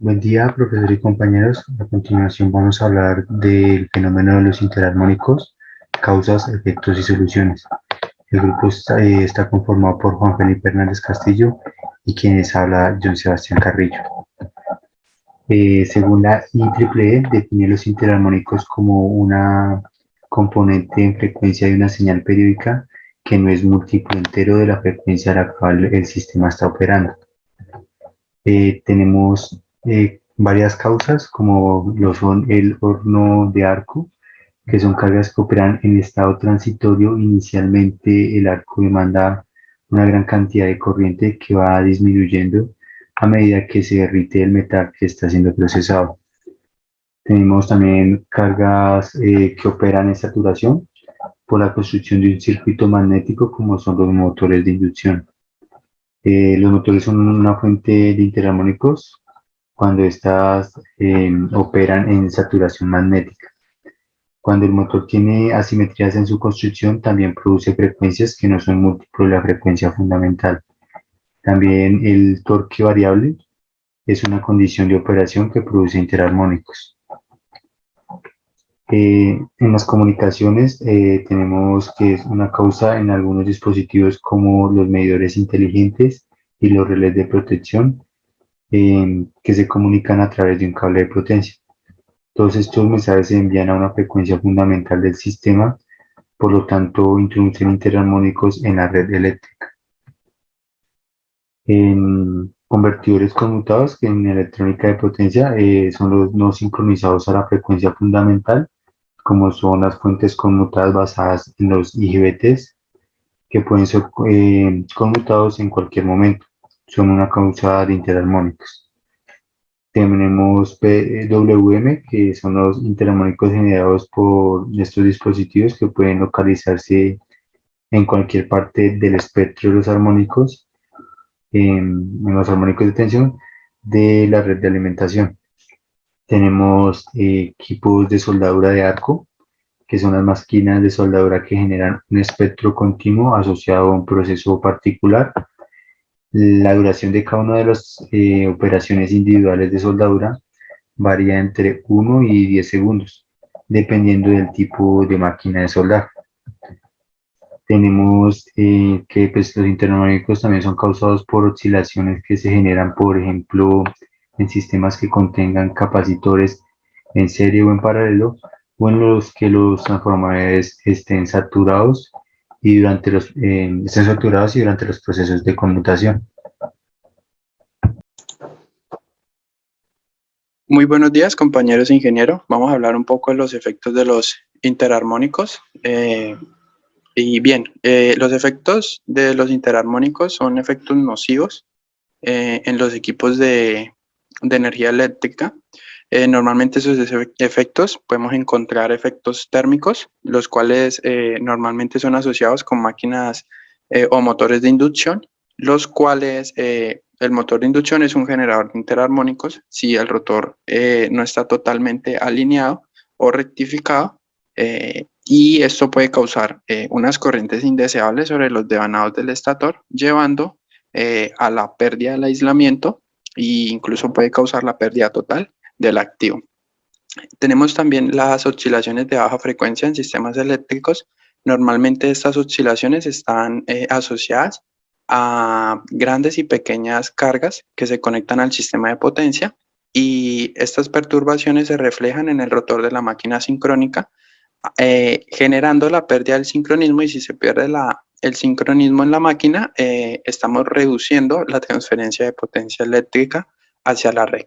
Buen día, profesor y compañeros. A continuación vamos a hablar del fenómeno de los interarmónicos, causas, efectos y soluciones. El grupo está conformado por Juan Felipe Hernández Castillo y quienes habla John Sebastián Carrillo. Según la IEEE, define los interarmónicos como una componente en frecuencia de una señal periódica que no es múltiplo entero de la frecuencia a la cual el sistema está operando. Tenemos varias causas, como lo son el horno de arco, que son cargas que operan en estado transitorio. Inicialmente el arco demanda una gran cantidad de corriente que va disminuyendo a medida que se derrite el metal que está siendo procesado. Tenemos también cargas que operan en saturación por la construcción de un circuito magnético, como son los motores de inducción. Los motores son una fuente de interarmónicos cuando estas operan en saturación magnética. Cuando el motor tiene asimetrías en su construcción, también produce frecuencias que no son múltiplos de la frecuencia fundamental. También el torque variable es una condición de operación que produce interarmónicos. En las comunicaciones tenemos que es una causa en algunos dispositivos como los medidores inteligentes y los relés de protección que se comunican a través de un cable de potencia. Todos estos mensajes se envían a una frecuencia fundamental del sistema, por lo tanto introducen interarmónicos en la red eléctrica. En convertidores conmutados, que en electrónica de potencia son los no sincronizados a la frecuencia fundamental, como son las fuentes conmutadas basadas en los IGBTs, que pueden ser conmutados en cualquier momento. Son una causa de interarmónicos. Tenemos PWM, que son los interarmónicos generados por estos dispositivos que pueden localizarse en cualquier parte del espectro de los armónicos, en los armónicos de tensión de la red de alimentación. Tenemos equipos de soldadura de arco, que son las máquinas de soldadura que generan un espectro continuo asociado a un proceso particular. La duración de cada una de las operaciones individuales de soldadura varía entre 1 y 10 segundos, dependiendo del tipo de máquina de soldar. Tenemos que pues, los interarmónicos también son causados por oscilaciones que se generan, por ejemplo, en sistemas que contengan capacitores en serie o en paralelo, o en los que los transformadores estén saturados y durante los procesos de conmutación. Muy buenos días, compañeros ingenieros. Vamos a hablar un poco de los efectos de los interarmónicos. Los efectos de los interarmónicos son efectos nocivos en los equipos de energía eléctrica. Normalmente esos efectos podemos encontrar efectos térmicos, los cuales normalmente son asociados con máquinas o motores de inducción, los cuales el motor de inducción es un generador de interarmónicos si el rotor no está totalmente alineado o rectificado, y esto puede causar unas corrientes indeseables sobre los devanados del estator, llevando a la pérdida del aislamiento e incluso puede causar la pérdida total del activo. Tenemos también las oscilaciones de baja frecuencia en sistemas eléctricos. Normalmente estas oscilaciones están asociadas a grandes y pequeñas cargas que se conectan al sistema de potencia, y estas perturbaciones se reflejan en el rotor de la máquina sincrónica, generando la pérdida del sincronismo, y si se pierde el sincronismo en la máquina, estamos reduciendo la transferencia de potencia eléctrica hacia la red.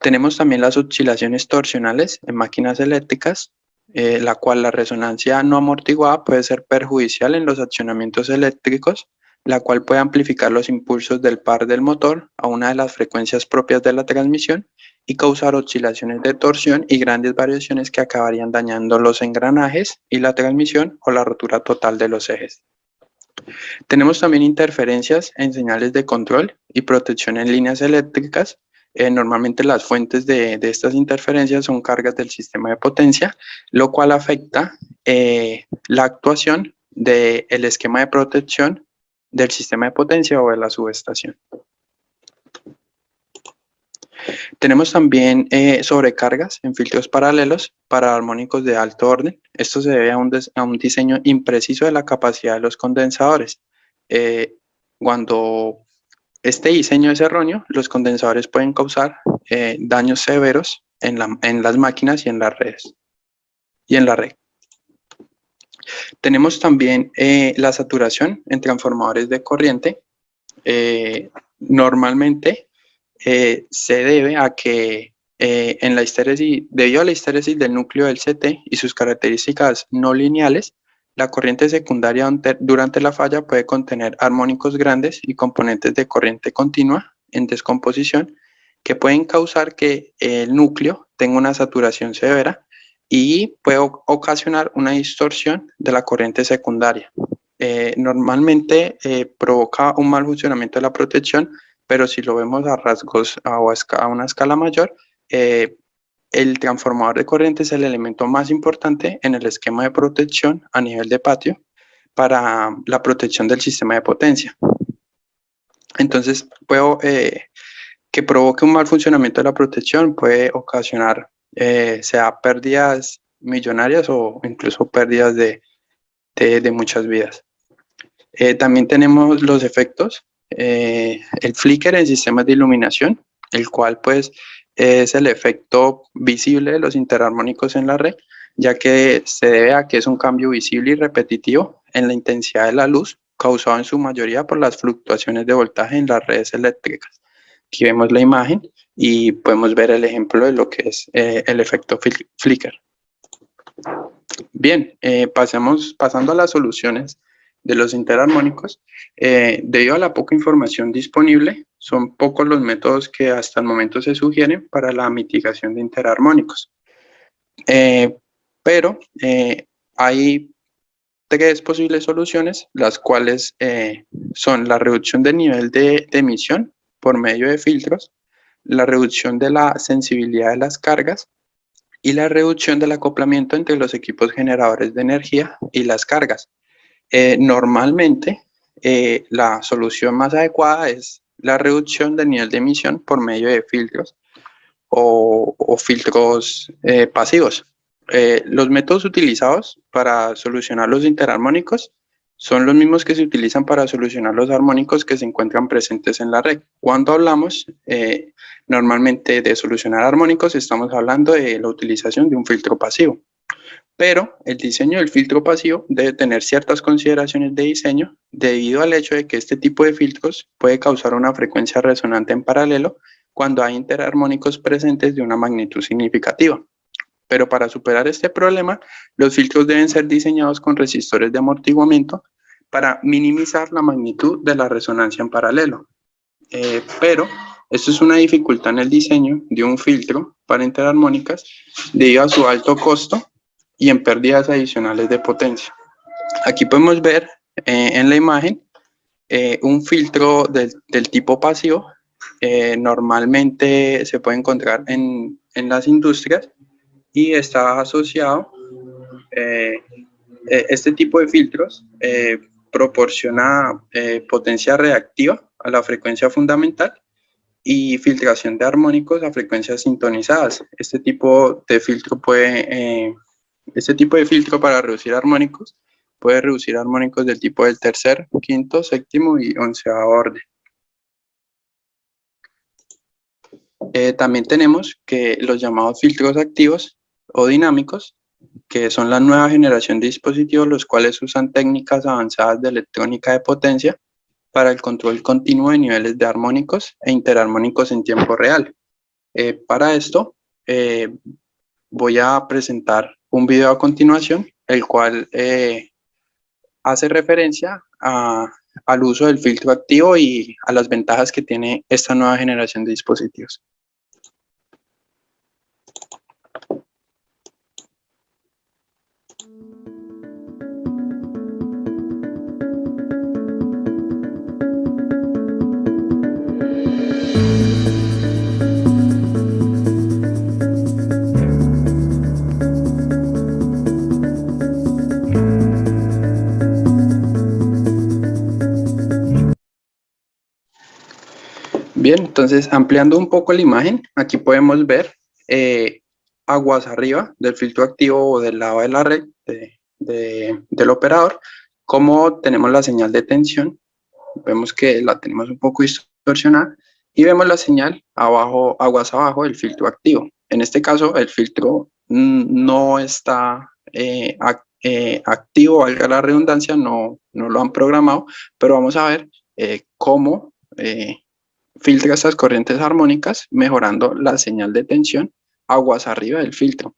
Tenemos también las oscilaciones torsionales en máquinas eléctricas, la cual la resonancia no amortiguada puede ser perjudicial en los accionamientos eléctricos, la cual puede amplificar los impulsos del par del motor a una de las frecuencias propias de la transmisión y causar oscilaciones de torsión y grandes variaciones que acabarían dañando los engranajes y la transmisión o la rotura total de los ejes. Tenemos también interferencias en señales de control y protección en líneas eléctricas. Normalmente las fuentes de estas interferencias son cargas del sistema de potencia, lo cual afecta la actuación del esquema de protección del sistema de potencia o de la subestación. Tenemos también sobrecargas en filtros paralelos para armónicos de alto orden. Esto se debe a un diseño impreciso de la capacidad de los condensadores. Cuando este diseño es erróneo, los condensadores pueden causar daños severos en las máquinas y en las redes y en la red. Tenemos también la saturación en transformadores de corriente. Normalmente se debe a que en la histéresis, debido a la histéresis del núcleo del CT y sus características no lineales, la corriente secundaria durante la falla puede contener armónicos grandes y componentes de corriente continua en descomposición que pueden causar que el núcleo tenga una saturación severa y puede ocasionar una distorsión de la corriente secundaria. Normalmente provoca un mal funcionamiento de la protección, pero si lo vemos a rasgos a una escala mayor, el transformador de corriente es el elemento más importante en el esquema de protección a nivel de patio para la protección del sistema de potencia. Entonces, que provoque un mal funcionamiento de la protección puede ocasionar sea pérdidas millonarias o incluso pérdidas de muchas vidas. También tenemos los efectos, el flicker en sistemas de iluminación, el cual pues es el efecto visible de los interarmónicos en la red, ya que se debe a que es un cambio visible y repetitivo en la intensidad de la luz, causado en su mayoría por las fluctuaciones de voltaje en las redes eléctricas. Aquí vemos la imagen y podemos ver el ejemplo de lo que es el efecto flicker. Bien, pasando a las soluciones de los interarmónicos. Debido a la poca información disponible, son pocos los métodos que hasta el momento se sugieren para la mitigación de interarmónicos. Pero hay tres posibles soluciones, las cuales son la reducción del nivel de emisión por medio de filtros, la reducción de la sensibilidad de las cargas y la reducción del acoplamiento entre los equipos generadores de energía y las cargas. Normalmente, la solución más adecuada es la reducción del nivel de emisión por medio de filtros o filtros pasivos. Los métodos utilizados para solucionar los interarmónicos son los mismos que se utilizan para solucionar los armónicos que se encuentran presentes en la red. Cuando hablamos normalmente de solucionar armónicos, estamos hablando de la utilización de un filtro pasivo. Pero el diseño del filtro pasivo debe tener ciertas consideraciones de diseño debido al hecho de que este tipo de filtros puede causar una frecuencia resonante en paralelo cuando hay interarmónicos presentes de una magnitud significativa. Pero para superar este problema, los filtros deben ser diseñados con resistores de amortiguamiento para minimizar la magnitud de la resonancia en paralelo. Pero esto es una dificultad en el diseño de un filtro para interarmónicas debido a su alto costo y en pérdidas adicionales de potencia. Aquí podemos ver en la imagen un filtro del tipo pasivo. Normalmente se puede encontrar en las industrias y está asociado, este tipo de filtros proporciona potencia reactiva a la frecuencia fundamental y filtración de armónicos a frecuencias sintonizadas. Este tipo de filtro para reducir armónicos puede reducir armónicos del tipo del tercer, quinto, séptimo y onceavo orden. También tenemos que los llamados filtros activos o dinámicos, que son la nueva generación de dispositivos los cuales usan técnicas avanzadas de electrónica de potencia para el control continuo de niveles de armónicos e interarmónicos en tiempo real. Para esto voy a presentar un video a continuación, el cual hace referencia al uso del filtro activo y a las ventajas que tiene esta nueva generación de dispositivos. Bien, entonces ampliando un poco la imagen, aquí podemos ver aguas arriba del filtro activo o del lado de la red del operador, cómo tenemos la señal de tensión. Vemos que la tenemos un poco distorsionada y vemos la señal abajo, aguas abajo del filtro activo. En este caso, el filtro no está activo, valga la redundancia, no lo han programado, pero vamos a ver cómo filtra estas corrientes armónicas mejorando la señal de tensión aguas arriba del filtro.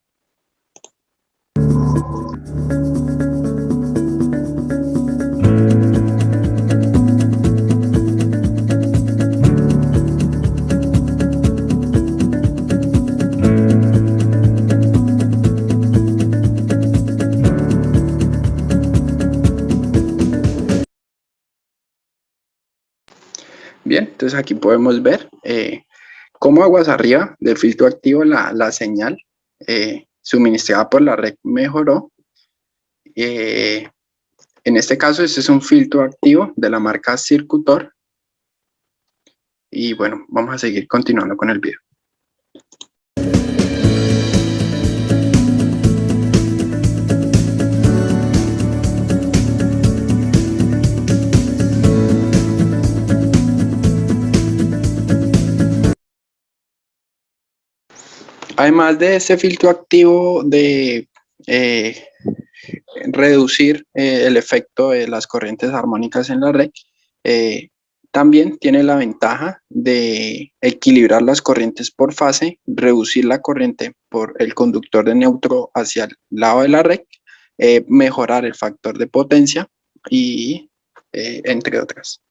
Bien, entonces aquí podemos ver cómo aguas arriba del filtro activo la señal suministrada por la red mejoró. En este caso, este es un filtro activo de la marca Circutor. Y bueno, vamos a seguir continuando con el video. Además de este filtro activo de reducir el efecto de las corrientes armónicas en la red, también tiene la ventaja de equilibrar las corrientes por fase, reducir la corriente por el conductor de neutro hacia el lado de la red, mejorar el factor de potencia y entre otras.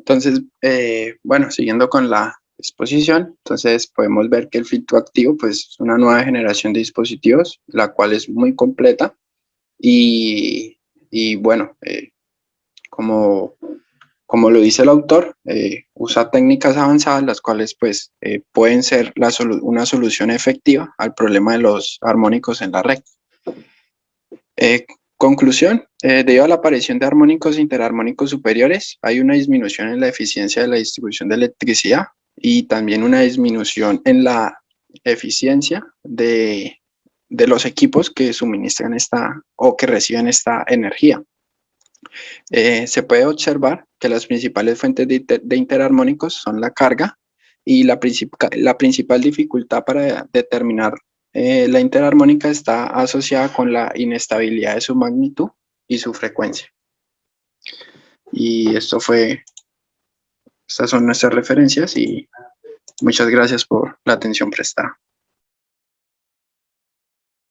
Entonces, bueno, siguiendo con la exposición, entonces podemos ver que el filtro activo pues, es una nueva generación de dispositivos, la cual es muy completa y bueno, como lo dice el autor, usa técnicas avanzadas, las cuales pues, pueden ser una solución efectiva al problema de los armónicos en la red. Conclusión, debido a la aparición de armónicos e interarmónicos superiores, hay una disminución en la eficiencia de la distribución de electricidad y también una disminución en la eficiencia de los equipos que suministran o que reciben esta energía. Se puede observar que las principales fuentes de interarmónicos son la carga y la principal dificultad para determinar la interarmónica está asociada con la inestabilidad de su magnitud y su frecuencia. Y estas son nuestras referencias y muchas gracias por la atención prestada.